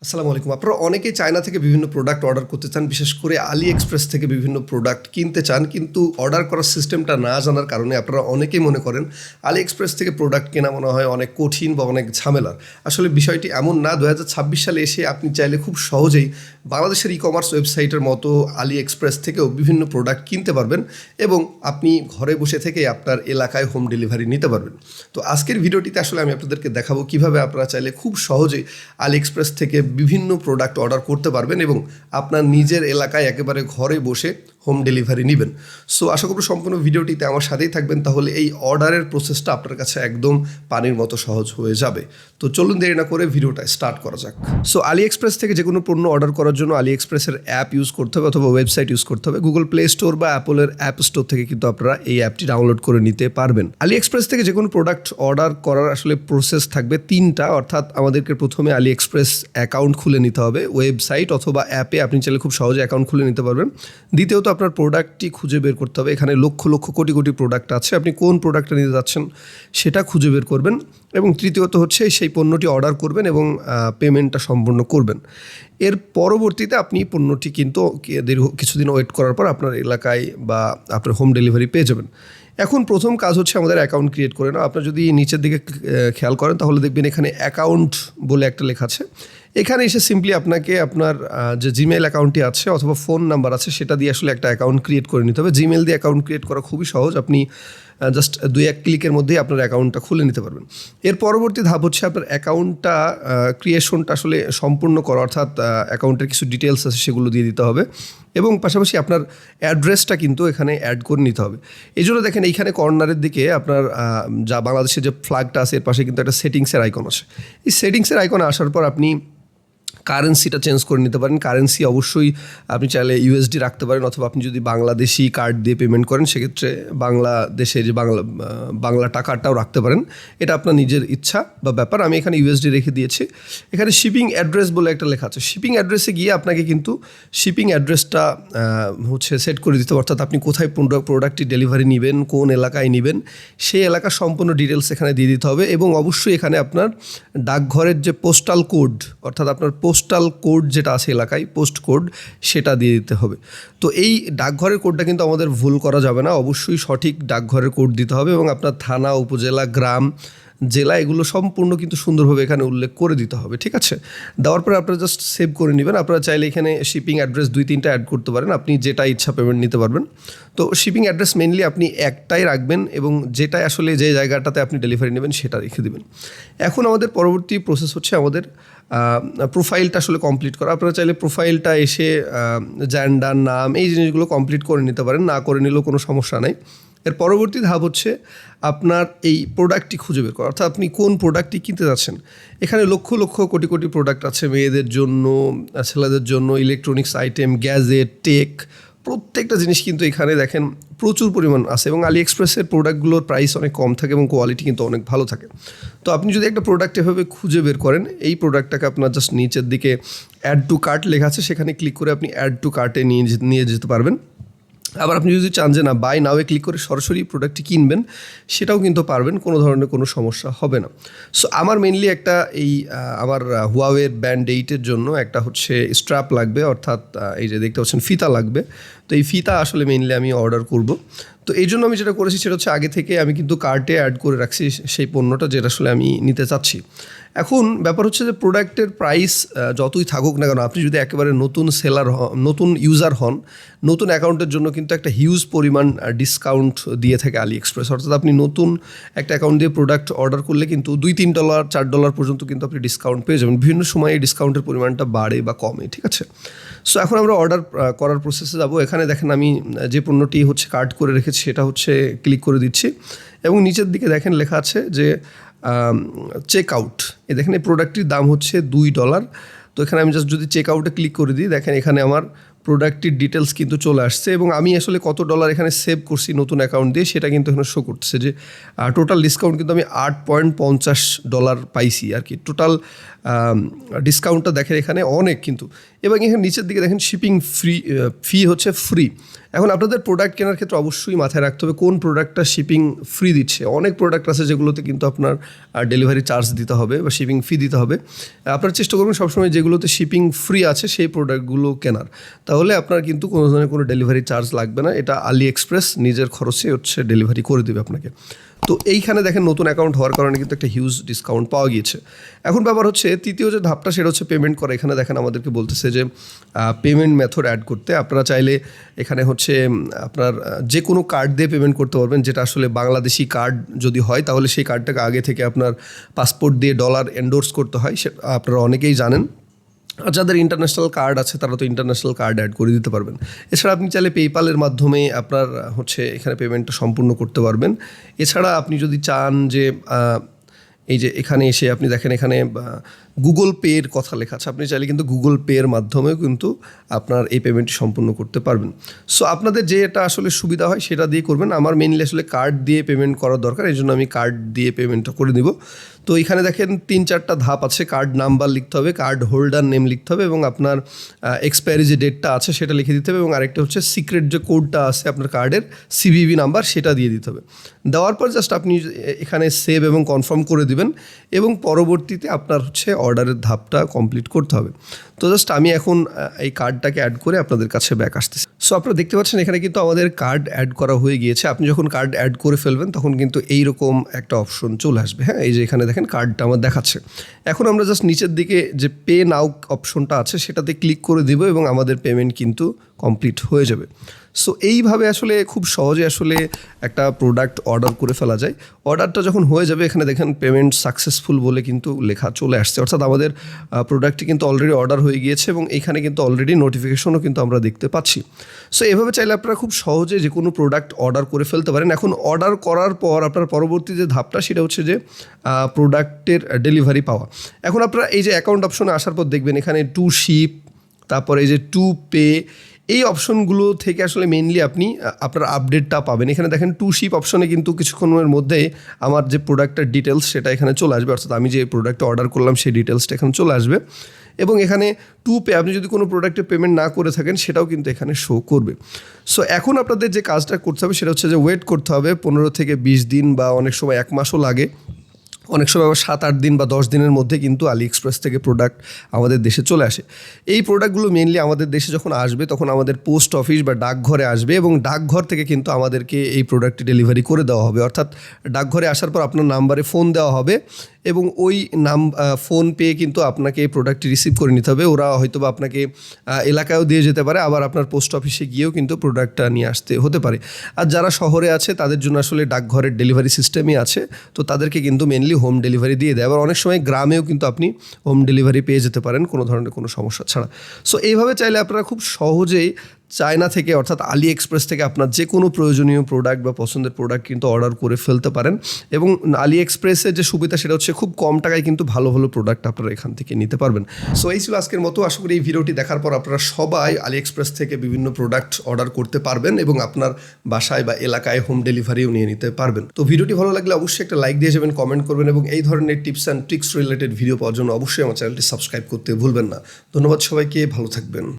আসসালামু আলাইকুম। আপনারা অনেকেই চায়না থেকে বিভিন্ন প্রোডাক্ট অর্ডার করতে চান, বিশেষ করে আলি এক্সপ্রেস থেকে বিভিন্ন প্রোডাক্ট কিনতে চান, কিন্তু অর্ডার করার সিস্টেমটা না জানার কারণে আপনারা অনেকেই মনে করেন আলি এক্সপ্রেস থেকে প্রোডাক্ট কেনা মনে হয় অনেক কঠিন বা অনেক ঝামেলার। আসলে বিষয়টি এমন না। 2026 সালে এসে আপনি চাইলে খুব সহজেই বাংলাদেশের ই কমার্স ওয়েবসাইটের মতো আলি এক্সপ্রেস থেকেও বিভিন্ন প্রোডাক্ট কিনতে পারবেন এবং আপনি ঘরে বসে থেকে আপনার এলাকায় হোম ডেলিভারি নিতে পারবেন। তো আজকের ভিডিওটিতে আসলে আমি আপনাদেরকে দেখাবো কীভাবে আপনারা চাইলে খুব সহজেই আলি এক্সপ্রেস থেকে বিভিন্ন প্রোডাক্ট অর্ডার করতে পারবেন এবং আপনার নিজের এলাকায় একেবারে ঘরে বসে হোম ডেলিভারি নেবেন। সো আশা করব সম্পূর্ণ ভিডিওটিতে আমার সাথেই থাকবেন, তাহলে এই অর্ডারের প্রসেসটা আপনার কাছে একদম পানির মতো সহজ হয়ে যাবে। তো চলুন দেরি না করে ভিডিওটা স্টার্ট করা যাক। সো আলি এক্সপ্রেস থেকে যে কোনো পণ্য অর্ডার করার জন্য আলি এক্সপ্রেসের অ্যাপ ইউজ করতে হবে অথবা ওয়েবসাইট ইউজ করতে হবে। গুগল প্লে স্টোর বা অ্যাপলের অ্যাপ স্টোর থেকে কিন্তু আপনারা এই অ্যাপটি ডাউনলোড করে নিতে পারবেন। আলি এক্সপ্রেস থেকে যে কোনো প্রোডাক্ট অর্ডার করার আসলে প্রসেস থাকবে তিনটা, অর্থাৎ আমাদেরকে প্রথমে আলি এক্সপ্রেস অ্যাকাউন্ট খুলে নিতে হবে। ওয়েবসাইট অথবা অ্যাপে আপনি চাইলে খুব সহজে অ্যাকাউন্ট খুলে নিতে পারবেন। দ্বিতীয়ত আপনার প্রোডাক্টটি খুঁজে বের করতে হবে। এখানে লক্ষ লক্ষ কোটি কোটি প্রোডাক্ট আছে, আপনি কোন প্রোডাক্টটা নিতে যাচ্ছেন সেটা খুঁজে বের করবেন। এবং তৃতীয়ত হচ্ছে সেই পণ্যটি অর্ডার করবেন এবং পেমেন্টটা সম্পূর্ণ করবেন। এর পরবর্তীতে আপনি পণ্যটি কিন্তু দীর্ঘ কিছুদিন ওয়েট করার পর আপনার এলাকায় বা আপনার হোম ডেলিভারি পেয়ে যাবেন। এখন প্রথম কাজ হচ্ছে আমাদের অ্যাকাউন্ট ক্রিয়েট করে নাও। আপনার যদি নিচের দিকে খেয়াল করেন তাহলে দেখবেন এখানে অ্যাকাউন্ট বলে একটা লেখা আছে। এখানে এসে সিম্পলি আপনাকে আপনার যে জিমেইল অ্যাকাউন্টটি আছে অথবা ফোন নাম্বার আছে সেটা দিয়ে আসলে একটা অ্যাকাউন্ট ক্রিয়েট করে নিতে হবে। জিমেইল দিয়ে অ্যাকাউন্ট ক্রিয়েট করা খুবই সহজ, আপনি জাস্ট 2-1 ক্লিকের মধ্যেই আপনার অ্যাকাউন্টটা খুলে নিতে পারবেন। এর পরবর্তী ধাপ হচ্ছে আপনার অ্যাকাউন্টটা ক্রিয়েশনটা আসলে সম্পূর্ণ করা, অর্থাৎ অ্যাকাউন্টের কিছু ডিটেলস আছে সেগুলো দিয়ে দিতে হবে এবং পাশাপাশি আপনার অ্যাড্রেসটা কিন্তু এখানে অ্যাড করে নিতে হবে। এই জন্য দেখেন এইখানে কর্নারের দিকে আপনার যা বাংলাদেশের যে ফ্ল্যাগটা আছে এর পাশে কিন্তু একটা সেটিংসের আইকন আছে। এই সেটিংসের আইকনে আসার পর আপনি কারেন্সিটা চেঞ্জ করে নিতে পারেন। কারেন্সি অবশ্যই আপনি চাইলে ইউএসডি রাখতে পারেন অথবা আপনি যদি বাংলাদেশি কার্ড দিয়ে পেমেন্ট করেন সেক্ষেত্রে বাংলাদেশে যে বাংলা টাকাটাও রাখতে পারেন। এটা আপনার নিজের ইচ্ছা বা ব্যাপার। আমি এখানে ইউএসডি রেখে দিয়েছি। এখানে শিপিং অ্যাড্রেস বলে একটা লেখা আছে। শিপিং অ্যাড্রেসে গিয়ে আপনাকে কিন্তু শিপিং অ্যাড্রেসটা হচ্ছে সেট করে দিতে হবে, অর্থাৎ আপনি কোথায় প্রোডাক্টটি ডেলিভারি নেবেন, কোন এলাকায় নেবেন সেই এলাকার সম্পূর্ণ ডিটেলস এখানে দিয়ে দিতে হবে এবং অবশ্যই এখানে আপনার ডাকঘরের যে পোস্টাল কোড, অর্থাৎ আপনার পোস্টাল কোড যেটা আছে এলাকায় পোস্ট কোড সেটা দিয়ে দিতে হবে। তো এই ডাকঘরের কোডটা কিন্তু আমাদের ভুল করা যাবে না, অবশ্যই সঠিক ডাকঘরের কোড দিতে হবে এবং আপনার থানা, উপজেলা, গ্রাম, জেলা এগুলো সম্পূর্ণ কিন্তু সুন্দরভাবে এখানে উল্লেখ করে দিতে হবে। ঠিক আছে, দেওয়ার পরে আপনারা জাস্ট সেভ করে নেবেন। আপনারা চাইলে এখানে শিপিং অ্যাড্রেস 2-3টা অ্যাড করতে পারেন, আপনি যেটা ইচ্ছা পেমেন্ট নিতে পারবেন। তো শিপিং অ্যাড্রেস মেনলি আপনি একটাই রাখবেন এবং যেটাই আসলে যে জায়গাটাতে আপনি ডেলিভারি নেবেন সেটা রেখে দেবেন। এখন আমাদের পরবর্তী প্রসেস হচ্ছে আমাদের প্রোফাইলটা আসলে কমপ্লিট করা। আপনারা চাইলে প্রোফাইলটা এসে জেন্ডার, নাম এই জিনিসগুলো কমপ্লিট করে নিতে পারেন, না করে নিলেও কোনো সমস্যা নাই। এর পরবর্তী ধাপ হচ্ছে আপনার এই প্রোডাক্টটি খুঁজে বের করা, অর্থাৎ আপনি কোন প্রোডাক্টটি কিনতে যাচ্ছেন। এখানে লক্ষ লক্ষ কোটি কোটি প্রোডাক্ট আছে, মেয়েদের জন্য, ছেলেদের জন্য, ইলেকট্রনিক্স আইটেম, গ্যাজেট, টেক, প্রত্যেকটা জিনিস কিন্তু এখানে দেখেন প্রচুর পরিমাণ আছে এবং আলি এক্সপ্রেসের প্রোডাক্টগুলোর প্রাইস অনেক কম থাকে এবং কোয়ালিটি কিন্তু অনেক ভালো থাকে। তো আপনি যদি একটা প্রোডাক্ট এভাবে খুঁজে বের করেন, এই প্রোডাক্টটাকে আপনার জাস্ট নিচের দিকে অ্যাড টু কার্ট লেখা আছে, সেখানে ক্লিক করে আপনি অ্যাড টু কার্টে নিয়ে যেতে পারবেন। আবার আপনি যদি চান যে না বাই নাওয়ে ক্লিক করে সরাসরি প্রোডাক্টটি কিনবেন সেটাও কিন্তু পারবেন, কোনো ধরনের কোনো সমস্যা হবে না। সো আমার মেনলি একটা আমার হুয়াওয়ের ব্যান্ড 8-এর জন্য একটা হচ্ছে স্ট্র্যাপ লাগবে, অর্থাৎ এই যে দেখতে পাচ্ছেন ফিতা লাগবে। তো এই ফিতা আসলে মেনলি আমি অর্ডার করব। তো এই জন্য আমি যেটা করেছি সেটা হচ্ছে আগে থেকে আমি কিন্তু কার্টে অ্যাড করে রাখছি সেই পণ্যটা যেটা আসলে আমি নিতে চাচ্ছি। এখন ব্যাপার হচ্ছে যে প্রোডাক্টের প্রাইস যতই থাকুক না কেন, আপনি যদি একেবারে নতুন সেলার হন, নতুন ইউজার হন, নতুন অ্যাকাউন্টের জন্য কিন্তু একটা হিউজ পরিমাণ ডিসকাউন্ট দিয়ে থাকে আলি এক্সপ্রেস। অর্থাৎ আপনি নতুন একটা অ্যাকাউন্ট দিয়ে প্রোডাক্ট অর্ডার করলে কিন্তু $2-3, $4 পর্যন্ত কিন্তু আপনি ডিসকাউন্ট পেয়ে যাবেন। বিভিন্ন সময় এই ডিসকাউন্টের পরিমাণটা বাড়ে বা কমে। ঠিক আছে, সো এখন আমরা অর্ডার করার প্রসেসে যাব। এখানে দেখেন আমি যে পণ্যটি হচ্ছে কার্ট করে রেখেছি সেটা হচ্ছে ক্লিক করে দিচ্ছি এবং নিচের দিকে দেখেন লেখা আছে যে চেক আউট। এ দেখেন এই প্রোডাক্টটির দাম হচ্ছে $2। তো এখানে আমি জাস্ট যদি চেক আউটে ক্লিক করে দিই, দেখেন এখানে আমার প্রোডাক্টটির ডিটেলস কিন্তু চলে আসছে এবং আমি আসলে কত ডলার এখানে সেভ করছি নতুন অ্যাকাউন্ট দিয়ে সেটা কিন্তু এখানে শো করতেছে যে টোটাল ডিসকাউন্ট কিন্তু আমি $8.50 পাইছি আর কি। টোটাল ডিসকাউন্টটা দেখেন এখানে অনেক কিন্তু। এবং এখানে নিচের দিকে দেখেন শিপিং ফি হচ্ছে ফ্রি। এখন আপনাদের প্রোডাক্ট কেনার ক্ষেত্রে অবশ্যই মাথায় রাখতে হবে কোন প্রোডাক্টটা শিপিং ফ্রি দিচ্ছে। অনেক প্রোডাক্ট আছে যেগুলোতে কিন্তু আপনার ডেলিভারি চার্জ দিতে হবে বা শিপিং ফি দিতে হবে। আপনারা চেষ্টা করবেন সবসময় যেগুলোতে শিপিং ফ্রি আছে সেই প্রোডাক্টগুলো কেনার, তাহলে আপনার কিন্তু কোনো ধরনের কোনো ডেলিভারি চার্জ লাগবে না। এটা আলি এক্সপ্রেস নিজের খরচে হচ্ছে ডেলিভারি করে দেবে আপনাকে। তো এইখানে দেখেন নতুন অ্যাকাউন্ট হওয়ার কারণে কিন্তু একটা হিউজ ডিসকাউন্ট পাওয়া গিয়েছে। এখন ব্যাপার হচ্ছে তৃতীয় যে ধাপটা সেটা হচ্ছে পেমেন্ট করা। এখানে দেখেন আমাদেরকে বলতেছে যে পেমেন্ট মেথড অ্যাড করতে। আপনারা চাইলে এখানে হচ্ছে আপনার যে কোনো কার্ড দিয়ে পেমেন্ট করতে পারবেন, যেটা আসলে বাংলাদেশি কার্ড যদি হয় তাহলে সেই কার্ডটাকে আগে থেকে আপনার পাসপোর্ট দিয়ে ডলার এন্ডোর্স করতে হয়, সেটা আপনারা অনেকেই জানেন। আর যাদের ইন্টারন্যাশনাল কার্ড আছে তারা তো ইন্টারন্যাশনাল কার্ড অ্যাড করে দিতে পারবেন। এছাড়া আপনি চাইলে পেপ্যালের মাধ্যমে আপনার হচ্ছে এখানে পেমেন্টটা সম্পূর্ণ করতে পারবেন। এছাড়া আপনি যদি চান যে এই যে এখানে এসে আপনি দেখেন এখানে গুগল পের কথা লেখা আছে, আপনি চাইলে কিন্তু গুগল পের মাধ্যমেও কিন্তু আপনার এই পেমেন্টটি সম্পূর্ণ করতে পারবেন। সো আপনাদের যেটা আসলে সুবিধা হয় সেটা দিয়ে করবেন। আমার মেইনলি আসলে কার্ড দিয়ে পেমেন্ট করার দরকার, এই জন্য আমি কার্ড দিয়ে পেমেন্টটা করে দিব। তো এখানে দেখেন 3-4টা ধাপ আছে। কার্ড নাম্বার লিখতে হবে, কার্ড হোল্ডার নেম লিখতে হবে এবং আপনার এক্সপায়ারি যে ডেটটা আছে সেটা লিখে দিতে হবে এবং আরেকটা হচ্ছে সিক্রেট যে কোডটা আছে আপনার কার্ডের সিভিভি নাম্বার সেটা দিয়ে দিতে হবে। দেওয়ার পর জাস্ট আপনি এখানে সেভ এবং কনফার্ম করে দিবেন এবং পরবর্তীতে আপনার হচ্ছে অর্ডারের ধাপটা কমপ্লিট করতে হবে। তো জাস্ট আমি এখন এই কার্ডটাকে অ্যাড করে আপনাদের কাছে ব্যাক আসতেছি। সো আপনারা দেখতে পাচ্ছেন এখানে কিন্তু আমাদের কার্ড অ্যাড করা হয়ে গিয়েছে। আপনি যখন কার্ড অ্যাড করে ফেলবেন তখন কিন্তু এইরকম একটা অপশন চলে আসবে। হ্যাঁ, এই যে এখানে দেখেন কার্ডটা আমার দেখাচ্ছে। এখন আমরা জাস্ট নিচের দিকে যে পে নাও অপশনটা আছে সেটাতে ক্লিক করে দিব এবং আমাদের পেমেন্ট কিন্তু কমপ্লিট হয়ে যাবে। সো এইভাবে আসলে খুব সহজে আসলে একটা প্রোডাক্ট অর্ডার করে ফেলা যায়। অর্ডারটা যখন হয়ে যাবে এখানে দেখেন পেমেন্ট সাকসেসফুল বলে কিন্তু লেখা চলে আসছে, অর্থাৎ আমাদের প্রোডাক্টটি কিন্তু অলরেডি অর্ডার হয়ে গিয়েছে এবং এখানে কিন্তু অলরেডি নোটিফিকেশনও কিন্তু আমরা দেখতে পাচ্ছি। সো এভাবে চাইলে আপনারা খুব সহজে যে কোনো প্রোডাক্ট অর্ডার করে ফেলতে পারেন। এখন অর্ডার করার পর আপনার পরবর্তী যে ধাপটা সেটা হচ্ছে যে প্রোডাক্টের ডেলিভারি পাওয়া। এখন আপনারা এই যে অ্যাকাউন্ট অপশনে আসার পর দেখবেন এখানে টু শিপ, তারপরে এই যে টু পে, এই অপশনগুলো থেকে আসলে মেইনলি আপনি আপনার আপডেটটা পাবেন। এখানে দেখেন টু শিপ অপশনে কিন্তু কিছুক্ষণের মধ্যেই আমার যে প্রোডাক্টের ডিটেলস সেটা এখানে চলে আসবে, অর্থাৎ আমি যে প্রোডাক্টটা অর্ডার করলাম সেই ডিটেলসটা এখানে চলে আসবে এবং এখানে টু পে, আপনি যদি কোনো প্রোডাক্টে পেমেন্ট না করে থাকেন সেটাও কিন্তু এখানে শো করবে। সো এখন আপনাদের যে কাজটা করতে হবে সেটা হচ্ছে যে ওয়েট করতে হবে 15 থেকে 20 দিন বা অনেক সময় 1 মাসও লাগে, অনেক সময় আবার 7-8 দিন বা 10 দিনের মধ্যে কিন্তু আলি এক্সপ্রেস থেকে প্রোডাক্ট আমাদের দেশে চলে আসে। এই প্রোডাক্টগুলো মেনলি আমাদের দেশে যখন আসবে তখন আমাদের পোস্ট অফিস বা ডাকঘরে আসবে এবং ডাকঘর থেকে কিন্তু আমাদেরকে এই প্রোডাক্টটি ডেলিভারি করে দেওয়া হবে, অর্থাৎ ডাকঘরে আসার পর আপনার নাম্বারে ফোন দেওয়া হবে এবং ওই ফোন পেয়ে কিন্তু আপনাকে এই প্রোডাক্টটি রিসিভ করে নিতে হবে। ওরা হয়তো বা আপনাকে এলাকায়ও দিয়ে যেতে পারে, আবার আপনার পোস্ট অফিসে গিয়েও কিন্তু প্রোডাক্টটা নিয়ে আসতে হতে পারে। আর যারা শহরে আছে তাদের জন্য আসলে ডাকঘরের ডেলিভারি সিস্টেমই আছে, তো তাদেরকে কিন্তু মেনলি হোম ডেলিভারি দিয়ে দেয়। আবার অনেক সময় গ্রামেও কিন্তু আপনি হোম ডেলিভারি পেয়ে যেতে পারেন কোনো ধরনের কোনো সমস্যা ছাড়া। সো এইভাবে চাইলে আপনারা খুব সহজেই চায়না থেকে অর্থাৎ আলি এক্সপ্রেস থেকে আপনার যে কোনো প্রয়োজনীয় প্রোডাক্ট বা পছন্দের প্রোডাক্ট কিন্তু অর্ডার করে ফেলতে পারেন। এবং আলি এক্সপ্রেসের যে সুবিধা সেটা হচ্ছে খুব কম টাকায় কিন্তু ভালো ভালো প্রোডাক্ট আপনারা এখান থেকে নিতে পারবেন। সো এই ছিল আজকের মতো। আশা করি এই ভিডিওটি দেখার পর আপনারা সবাই আলি এক্সপ্রেস থেকে বিভিন্ন প্রোডাক্ট অর্ডার করতে পারবেন এবং আপনার বাসায় বা এলাকায় হোম ডেলিভারিও নিয়ে নিতে পারবেন। তো ভিডিওটি ভালো লাগলে অবশ্যই একটা লাইক দিয়ে যাবেন, কমেন্ট করবেন এবং এই ধরনের tips and tricks related video পাওয়ার জন্য অবশ্যই আমার চ্যানেলটি সাবস্ক্রাইব করতে ভুলবেন না। ধন্যবাদ সবাইকে, ভালো থাকবেন।